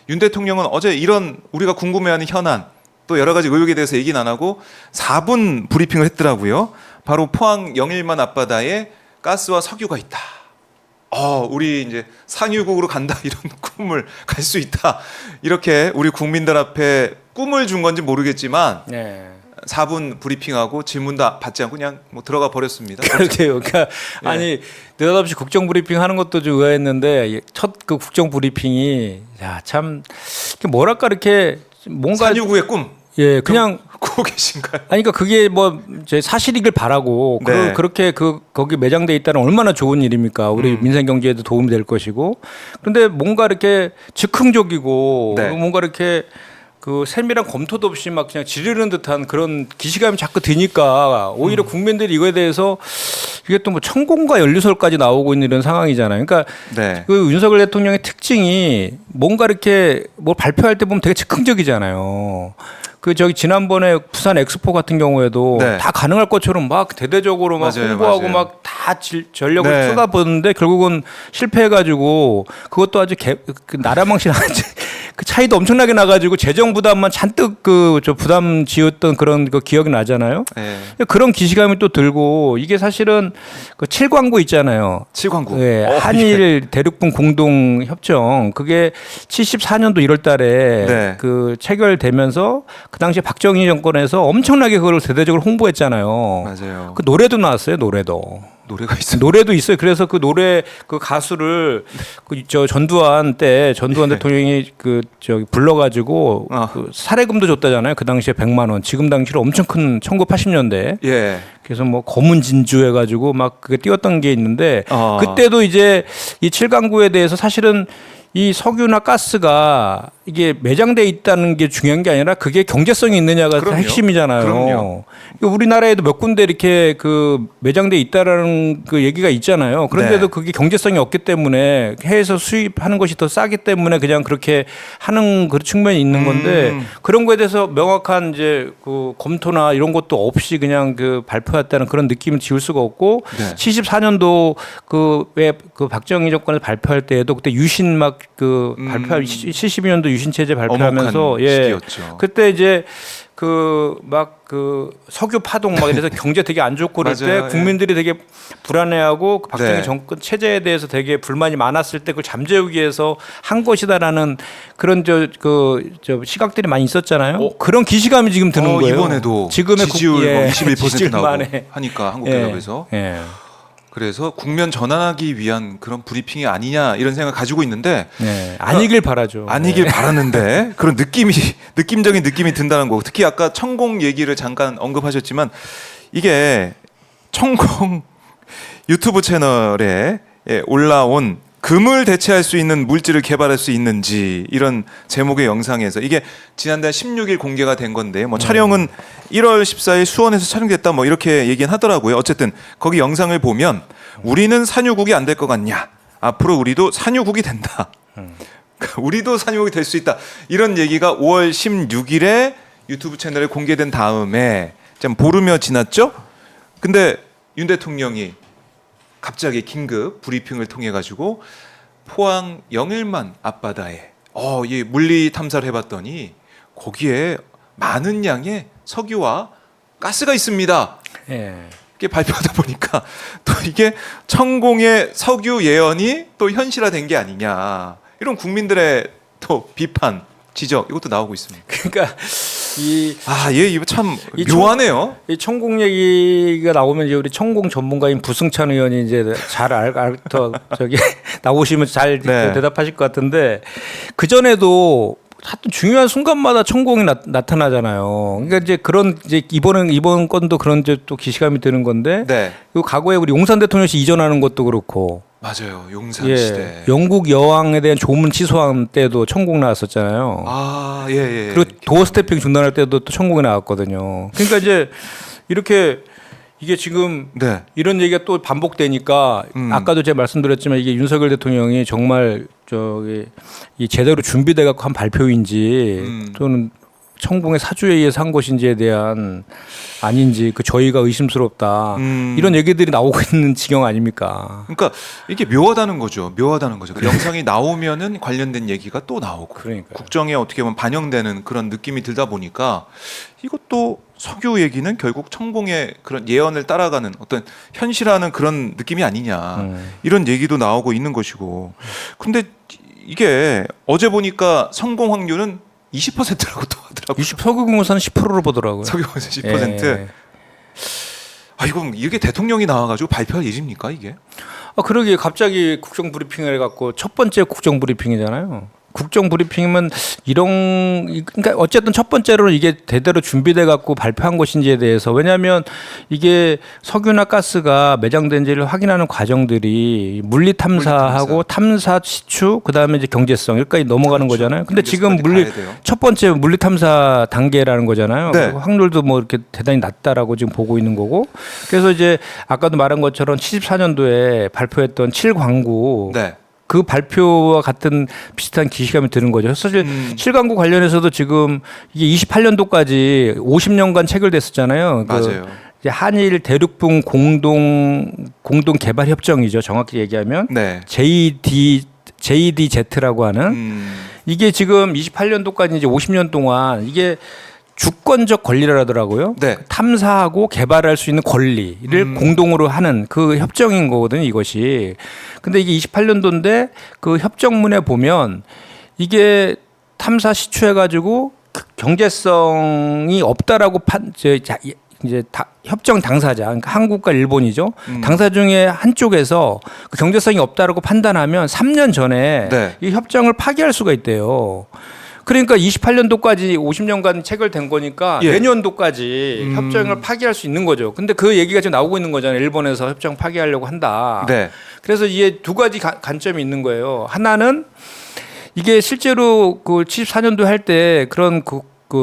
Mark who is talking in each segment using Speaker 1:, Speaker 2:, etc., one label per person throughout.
Speaker 1: 윤 대통령은 어제 이런 우리가 궁금해하는 현안 또 여러 가지 의혹에 대해서 얘기는 안 하고 4분 브리핑을 했더라고요. 바로 포항 영일만 앞바다에 가스와 석유가 있다. 우리 이제 산유국으로 간다 이런 꿈을 갈 수 있다. 이렇게 우리 국민들 앞에 꿈을 준 건지 모르겠지만
Speaker 2: 네.
Speaker 1: 4분 브리핑하고 질문도 받지 않고 그냥 뭐 들어가 버렸습니다.
Speaker 2: 그렇게요. 그러니까
Speaker 1: 예.
Speaker 2: 아니 느닷없이 국정 브리핑 하는 것도 좀 의아했는데 첫 그 국정 브리핑이 참 뭐랄까 이렇게 뭔가
Speaker 1: 산유국의 꿈.
Speaker 2: 예 그냥
Speaker 1: 꾸고 계신가요?
Speaker 2: 아니 그러니까 그게 뭐 제 사실이길 바라고
Speaker 1: 네.
Speaker 2: 그렇게 거기 매장돼 있다는 얼마나 좋은 일입니까? 우리 민생 경제에도 도움이 될 것이고. 그런데 뭔가 이렇게 즉흥적이고
Speaker 1: 네.
Speaker 2: 뭔가 이렇게 그 세밀한 검토도 없이 막 그냥 지르는 듯한 그런 기시감이 자꾸 드니까 오히려 국민들이 이거에 대해서 이게 또 뭐 천공과 연루설까지 나오고 있는 이런 상황이잖아요. 그러니까
Speaker 1: 네.
Speaker 2: 그 윤석열 대통령의 특징이 뭔가 이렇게 뭘 발표할 때 보면 되게 즉흥적이잖아요. 그 저기 지난번에 부산 엑스포 같은 경우에도
Speaker 1: 네.
Speaker 2: 다 가능할 것처럼 막 대대적으로 막
Speaker 1: 맞아요,
Speaker 2: 홍보하고
Speaker 1: 맞아요.
Speaker 2: 막 다 전력을
Speaker 1: 네.
Speaker 2: 쏟아붓는데 결국은 실패해가지고 그것도 아주 그 나라망신 그 차이도 엄청나게 나가지고 재정 부담만 잔뜩 저 부담 지었던 그런 그 기억이 나잖아요.
Speaker 1: 네.
Speaker 2: 그런 기시감이 또 들고 이게 사실은 그 7광구 있잖아요.
Speaker 1: 7광구.
Speaker 2: 네, 한일 대륙분 공동 협정 그게 74년도 1월달에
Speaker 1: 네.
Speaker 2: 그 체결되면서 그 당시에 박정희 정권에서 엄청나게 그걸 대대적으로 홍보했잖아요.
Speaker 1: 맞아요.
Speaker 2: 그 노래도 나왔어요, 노래도.
Speaker 1: 노래가 있어요.
Speaker 2: 노래도 있어요. 그래서 그 노래 그 가수를 그 전두환 대통령이 그 저기 불러가지고 그 사례금도 줬다잖아요. 그 당시에 100만 원. 지금 당시로 엄청 큰 1980년대.
Speaker 1: 예.
Speaker 2: 그래서 뭐 검은 진주 해가지고 막 그게 띄웠던 게 있는데 그때도 이제 이 7강구에 대해서 사실은 이 석유나 가스가 이게 매장돼 있다는 게 중요한 게 아니라 그게 경제성이 있느냐가
Speaker 1: 그럼요.
Speaker 2: 핵심이잖아요.
Speaker 1: 그럼요.
Speaker 2: 우리나라에도 몇 군데 이렇게 그 매장돼 있다라는 그 얘기가 있잖아요. 그런데도
Speaker 1: 네.
Speaker 2: 그게 경제성이 없기 때문에 해외에서 수입하는 것이 더 싸기 때문에 그냥 그렇게 하는 그 측면이 있는 건데 그런 거에 대해서 명확한 이제 그 검토나 이런 것도 없이 그냥 그 발표했다는 그런 느낌을 지울 수가 없고
Speaker 1: 네.
Speaker 2: 74년도 그 왜 그 박정희 정권을 발표할 때에도 그때 유신 막 그 발표 72년도 유신 체제 발표하면서
Speaker 1: 엄혹한 시기였죠.
Speaker 2: 그때 이제 그 막 그 석유 파동 막 이래서 경제 되게 안 좋고 그럴 때
Speaker 1: 맞아요.
Speaker 2: 국민들이 되게 불안해하고 그 박정희
Speaker 1: 네.
Speaker 2: 정권 체제에 대해서 되게 불만이 많았을 때 그걸 잠재우기 위해서 한 것이다라는 그런 저 시각들이 많이 있었잖아요. 그런 기시감이 지금 드는 거예요.
Speaker 1: 이번에도
Speaker 2: 지금의
Speaker 1: 지지율 뭐 21%
Speaker 2: 지지율
Speaker 1: 나오고
Speaker 2: 만에.
Speaker 1: 하니까 한국갤럽에서
Speaker 2: 예.
Speaker 1: 그래서 국면 전환하기 위한 그런 브리핑이 아니냐 이런 생각 가지고 있는데
Speaker 2: 아니길 바라죠.
Speaker 1: 아니길 바라는데 그런 느낌적인 느낌이 든다는 거. 특히 아까 천공 얘기를 잠깐 언급하셨지만 이게 천공 유튜브 채널에 올라온 금을 대체할 수 있는 물질을 개발할 수 있는지 이런 제목의 영상에서 이게 지난달 16일 공개가 된 건데 뭐 촬영은 1월 14일 수원에서 촬영됐다 뭐 이렇게 얘기는 하더라고요. 어쨌든 거기 영상을 보면 우리는 산유국이 안 될 것 같냐? 앞으로 우리도 산유국이 된다. 우리도 산유국이 될 수 있다. 이런 얘기가 5월 16일에 유튜브 채널에 공개된 다음에 좀 보름여 지났죠? 근데 윤 대통령이 갑자기 긴급 브리핑을 통해 가지고 포항 영일만 앞바다에 이 물리 탐사를 해봤더니 거기에 많은 양의 석유와 가스가 있습니다.
Speaker 2: 예.
Speaker 1: 이게 발표하다 보니까 또 이게 천공의 석유 예언이 또 현실화된 게 아니냐 이런 국민들의 또 비판, 지적 이것도 나오고 있습니다.
Speaker 2: 그러니까
Speaker 1: 이거 참 묘하네요.
Speaker 2: 이 천공 얘기가 나오면 이제 우리 천공 전문가인 부승찬 의원이 이제 더 저기 나오시면 잘
Speaker 1: 네.
Speaker 2: 대답하실 것 같은데 그 전에도 하여튼 중요한 순간마다 천공이 나타나잖아요. 그러니까 이제 이번 건도 그런 이제 또 기시감이 드는 건데
Speaker 1: 네.
Speaker 2: 그 과거에 우리 용산 대통령실 이전하는 것도 그렇고.
Speaker 1: 맞아요. 용산 시대.
Speaker 2: 영국 여왕에 대한 조문 취소한 때도 천공 나왔었잖아요.
Speaker 1: 예.
Speaker 2: 그리고 도어 스태핑 중단할 때도 또 천공이 나왔거든요. 그러니까 이제 이렇게 이게 지금
Speaker 1: 네.
Speaker 2: 이런 얘기가 또 반복되니까 아까도 제가 말씀드렸지만 이게 윤석열 대통령이 정말 이 제대로 준비돼 갖고 한 발표인지 또는 천공의 사주에 의해서 한 것인지에 대한 아닌지 그 저희가 의심스럽다 이런 얘기들이 나오고 있는 지경 아닙니까?
Speaker 1: 그러니까 이게 묘하다는 거죠. 묘하다는 거죠. 그 영상이 나오면은 관련된 얘기가 또 나오고
Speaker 2: 그러니까요.
Speaker 1: 국정에 어떻게 보면 반영되는 그런 느낌이 들다 보니까 이것도 석유 얘기는 결국 천공의 그런 예언을 따라가는 어떤 현실화하는 그런 느낌이 아니냐 이런 얘기도 나오고 있는 것이고 근데 이게 어제 보니까 성공 확률은 20%라고 또 하더라고요.
Speaker 2: 석유공사는 10%로 보더라고요.
Speaker 1: 석유공사 10%.
Speaker 2: 예.
Speaker 1: 아 이거 이게 대통령이 나와가지고 발표할 일입니까 이게?
Speaker 2: 그러게 갑자기 국정 브리핑을 해갖고 첫 번째 국정 브리핑이잖아요. 국정 브리핑이면 그러니까 어쨌든 첫 번째로는 이게 대대로 준비돼 갖고 발표한 것인지에 대해서 왜냐하면 이게 석유나 가스가 매장된지를 확인하는 과정들이 물리 탐사하고 탐사 시추 그다음에 이제 경제성 여기까지 넘어가는
Speaker 1: 그렇죠.
Speaker 2: 거잖아요. 근데 지금 첫 번째 물리 탐사 단계라는 거잖아요.
Speaker 1: 네.
Speaker 2: 확률도 뭐 이렇게 대단히 낮다라고 지금 보고 있는 거고. 그래서 이제 아까도 말한 것처럼 74년도에 발표했던 7광구
Speaker 1: 네.
Speaker 2: 그 발표와 같은 비슷한 기시감이 드는 거죠. 사실 7광구 관련해서도 지금 이게 28년도까지 50년간 체결됐었잖아요.
Speaker 1: 맞아요.
Speaker 2: 이제 한일 대륙붕 공동 개발 협정이죠. 정확히 얘기하면
Speaker 1: 네.
Speaker 2: JDZ라고 하는 이게 지금 28년도까지 이제 50년 동안 이게 주권적 권리라더라고요.
Speaker 1: 네.
Speaker 2: 탐사하고 개발할 수 있는 권리를 공동으로 하는 그 협정인 거거든요, 이것이. 근데 이게 28년도인데 그 협정문에 보면 이게 탐사 시추해가지고 경제성이 없다라고 협정 당사자, 그러니까 한국과 일본이죠. 당사 중에 한쪽에서 그 경제성이 없다라고 판단하면 3년 전에
Speaker 1: 네.
Speaker 2: 이 협정을 파기할 수가 있대요. 그러니까 28년도까지 50년간 체결된 거니까
Speaker 1: 예.
Speaker 2: 내년도까지 협정을 파기할 수 있는 거죠. 근데 그 얘기가 지금 나오고 있는 거잖아요. 일본에서 협정 파기하려고 한다.
Speaker 1: 네.
Speaker 2: 그래서 이게 두 가지 관점이 있는 거예요. 하나는 이게 실제로 그 74년도 할 때 그런 그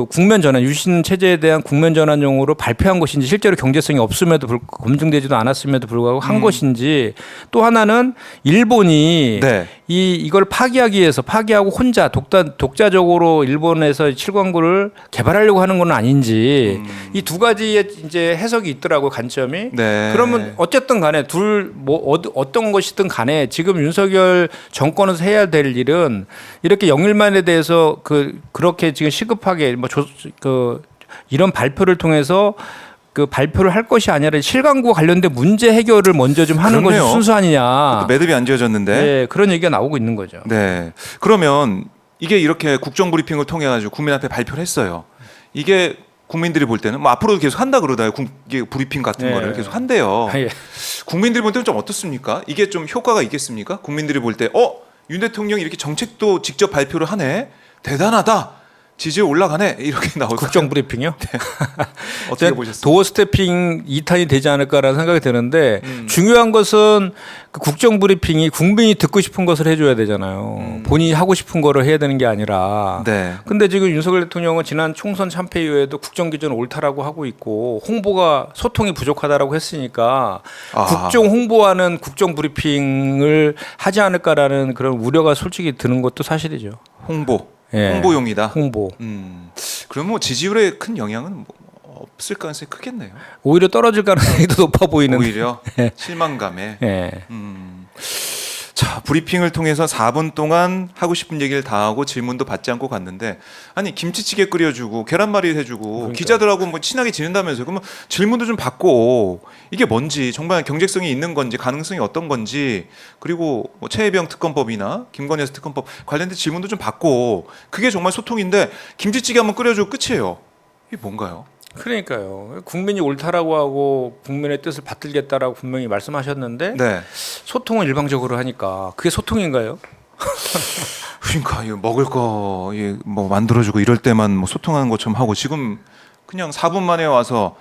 Speaker 2: 국면 전환 유신 체제에 대한 국면 전환용으로 발표한 것인지 실제로 경제성이 없음에도 검증되지도 않았음에도 불구하고 한 것인지 또 하나는 일본이
Speaker 1: 네.
Speaker 2: 이걸 파기하기 위해서 파기하고 혼자 독자적으로 일본에서 7광구를 개발하려고 하는 건 아닌지 이 두 가지의 이제 해석이 있더라고요. 관점이.
Speaker 1: 네.
Speaker 2: 그러면 어쨌든 간에 어떤 것이든 간에 지금 윤석열 정권에서 해야 될 일은 이렇게 영일만에 대해서 그렇게 지금 시급하게 이런 발표를 통해서 그 발표를 할 것이 아니라 7광구와 관련된 문제 해결을 먼저 좀 하는
Speaker 1: 그렇네요.
Speaker 2: 것이 순수 아니냐.
Speaker 1: 매듭이 안 지어졌는데.
Speaker 2: 네, 그런 얘기가 나오고 있는 거죠.
Speaker 1: 네. 그러면 이게 이렇게 국정 브리핑을 통해 가지고 국민 앞에 발표를 했어요. 이게 국민들이 볼 때는 뭐 앞으로도 계속 한다 그러다요. 이게 브리핑 같은
Speaker 2: 네.
Speaker 1: 거를 계속 한대요.
Speaker 2: 예.
Speaker 1: 국민들이 볼 때는 좀 어떻습니까? 이게 좀 효과가 있겠습니까? 국민들이 볼 때 윤 대통령이 이렇게 정책도 직접 발표를 하네. 대단하다. 지지율 올라가네. 이렇게 나오고
Speaker 2: 국정 브리핑이요?
Speaker 1: 어떻게 보셨어요?
Speaker 2: 도어 스태핑 2탄이 되지 않을까라는 생각이 드는데 중요한 것은 그 국정 브리핑이 국민이 듣고 싶은 것을 해줘야 되잖아요. 본인이 하고 싶은 거를 해야 되는 게 아니라.
Speaker 1: 네.
Speaker 2: 근데 지금 윤석열 대통령은 지난 총선 참패 이후에도 국정 기준 옳다라고 하고 있고 홍보가 소통이 부족하다라고 했으니까 국정 홍보하는 국정 브리핑을 하지 않을까라는 그런 우려가 솔직히 드는 것도 사실이죠.
Speaker 1: 홍보.
Speaker 2: 예.
Speaker 1: 홍보용이다.
Speaker 2: 홍보.
Speaker 1: 그럼 뭐 지지율에 큰 영향은 뭐 없을 가능성이 크겠네요.
Speaker 2: 오히려 떨어질 가능성이 더 높아 보이는.
Speaker 1: 오히려 실망감에.
Speaker 2: 예.
Speaker 1: 자, 브리핑을 통해서 4분 동안 하고 싶은 얘기를 다 하고 질문도 받지 않고 갔는데 아니 김치찌개 끓여주고 계란말이 해주고
Speaker 2: 그러니까요.
Speaker 1: 기자들하고 뭐 친하게 지낸다면서요. 그러면 질문도 좀 받고 이게 뭔지 정말 경제성이 있는 건지 가능성이 어떤 건지 그리고 뭐 최혜병 특검법이나 김건희 여사 특검법 관련된 질문도 좀 받고 그게 정말 소통인데 김치찌개 한번 끓여주고 끝이에요. 이게 뭔가요?
Speaker 2: 그러니까요. 국민이 옳다라고 하고 국민의 뜻을 받들겠다라고 분명히 말씀하셨는데
Speaker 1: 네.
Speaker 2: 소통은 일방적으로 하니까 그게 소통인가요?
Speaker 1: 그러니까 이거 먹을 거 뭐 만들어주고 이럴 때만 뭐 소통하는 것처럼 하고 지금 그냥 4분 만에 와서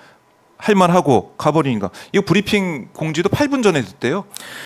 Speaker 1: 할 말 하고 가버리니까 이거 브리핑 공지도 8분 전에 됐대요.